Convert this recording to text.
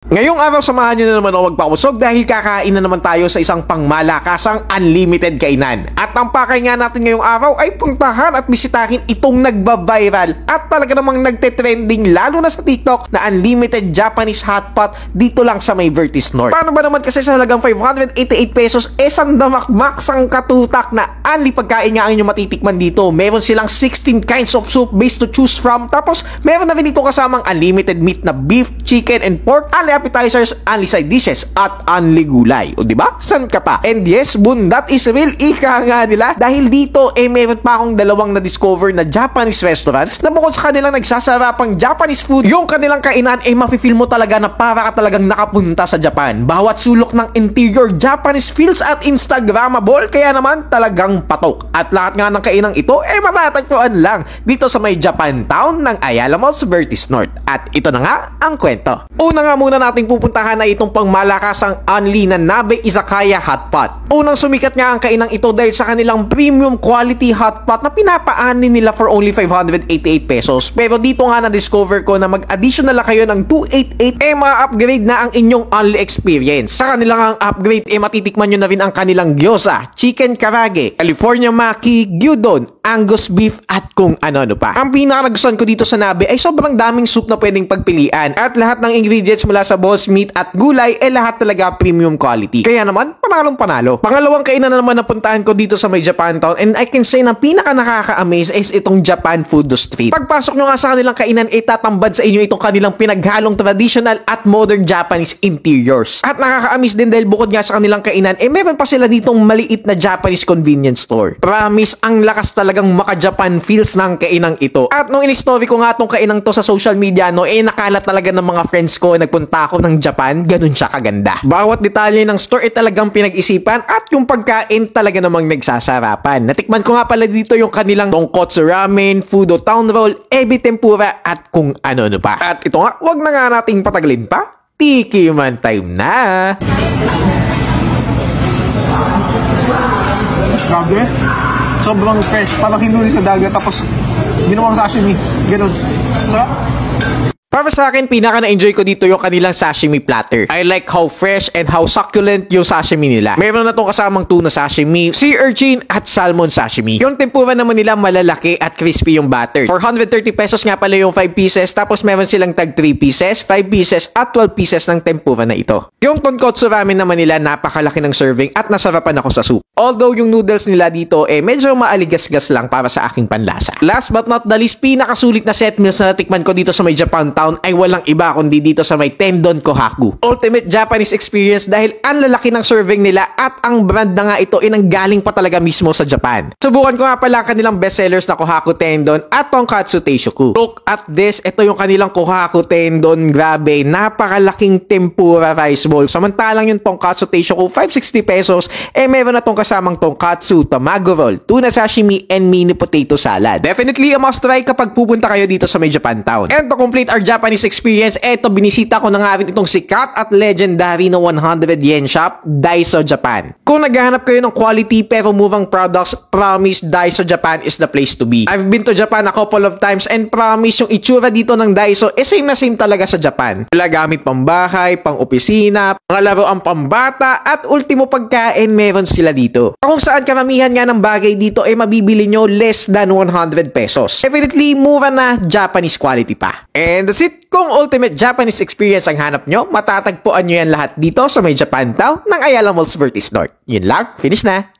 Ngayong araw, samahan nyo na naman ako magpapusog dahil kakain na naman tayo sa isang pangmalakasang unlimited kainan. At ang pakay nga natin ngayong araw ay puntahan at bisitahin itong nagba-viral at talaga namang nagte-trending lalo na sa TikTok na unlimited Japanese hotpot dito lang sa may Vertis North. Paano ba naman kasi sa halagang 588 pesos sandamakmaksang katutak na unli pagkain nga ang inyong matitikman dito. Meron silang 16 kinds of soup based to choose from, tapos meron na rin ito kasamang unlimited meat na beef, chicken, and pork, appetizers, only side dishes, at only gulay. O diba? San ka pa? And yes, bun, that is real. Ika nga nila. Dahil dito, meron pa akong dalawang na-discover na Japanese restaurants na bukod sa kanilang nagsasarapang Japanese food, yung kanilang kainan, mafe-feel mo talaga na para ka talagang nakapunta sa Japan. Bawat sulok ng interior, Japanese feels at Instagrammable, kaya naman talagang patok. At lahat nga ng kainang ito, matatagpuan lang dito sa may Japantown ng Ayala Malls, Vertis North. At ito na nga ang kwento. Una nga muna nating pupuntahan ay itong pangmalakasang only na Nabe Izakaya Hotpot. Unang sumikat nga ang kainang ito dahil sa kanilang premium quality hotpot na pinapaanin nila for only 588 pesos. Pero dito nga na-discover ko na mag-additional na kayo ng 288 ma-upgrade na ang inyong only experience. Sa kanilang ang upgrade matitikman nyo na rin ang kanilang gyoza, chicken karage, California maki, gyudon, Angus beef at kung ano-ano pa. Ang pinakagustuhan ko dito sa Nabe ay sobrang daming soup na pwedeng pagpilian at lahat ng ingredients mula sa boss meat at gulay lahat talaga premium quality. Kaya naman, panalong panalo. Pangalawang kainan na naman napuntahan ko dito sa may Japantown and I can say na pinaka nakaka-amaze is itong Japan Food Street. Pagpasok nyo nga sa kanilang kainan tatambad sa inyo itong kanilang pinaghalong traditional at modern Japanese interiors. At nakaka-amaze din dahil bukod nga sa kanilang kainan meron pa sila ditong maliit na Japanese convenience store. Promise, ang lakas talagang maka-Japan feels ng kainang ito. At nung in-story ko nga itong kainang to sa social media, nakalat talaga ng mga friends ko nagpunta ako ng Japan, ganun siya kaganda. Bawat detalye ng store talagang pinag-isipan at yung pagkain talaga namang nagsasarapan. Natikman ko nga pala dito yung kanilang tonkotsu ramen, fudo town roll, ebi tempura at kung ano-ano pa. At ito nga, wag na nga nating patagalin pa. Tikiman time na! Grabe. Sobrang fresh. Parang hinuli sa dagat tapos ginawang sashimi. Ganun. So, para sa akin, pinaka na-enjoy ko dito yung kanilang sashimi platter. I like how fresh and how succulent yung sashimi nila. Meron na tong kasamang tuna sashimi, sea urchin at salmon sashimi. Yung tempura naman nila malalaki at crispy yung batter. 430 pesos nga pala yung 5 pieces, tapos meron silang tag 3 pieces, 5 pieces at 12 pieces ng tempura na ito. Yung tonkotsu ramen naman nila napakalaki ng serving at nasarapan ako sa soup. Although yung noodles nila dito medyo maaligas-gas lang para sa aking panlasa. Last but not the least, pinakasulit na set meals na natikman ko dito sa may Japantown ay walang iba kundi dito sa may Tendon Kohaku. Ultimate Japanese experience dahil ang lalaki ng serving nila at ang brand na nga ito nanggaling pa talaga mismo sa Japan. Subukan ko nga pala kanilang bestsellers na Kohaku Tendon at Tonkatsu Teishoku. Look at this, ito yung kanilang Kohaku Tendon. Grabe, napakalaking tempura rice bowl. Samantalang yung Tonkatsu Teishoku 560 pesos, meron na tong kasamang tonkatsu, tamago roll, tuna sashimi, and mini potato salad. Definitely a must try kapag pupunta kayo dito sa may Japantown. And to complete our Japanese experience, binisita ko na nga rin itong sikat at legendary na 100 yen shop, Daiso Japan. Kung naghahanap kayo ng quality pero murang products, promise Daiso Japan is the place to be. I've been to Japan a couple of times and promise yung itsura dito ng Daiso same na same talaga sa Japan. Wala gamit pambahay, pang-opisina, mga laruan pambata at ultimo pagkain meron sila dito. Kung saan karamihan nga ng bagay dito mabibili nyo less than 100 pesos. Definitely mura na Japanese quality pa. And that's it. Kung ultimate Japanese experience ang hanap nyo, matatagpuan nyo yan lahat dito sa may Japantown ng Ayala Malls, Vertis North. Yun lang, finish na.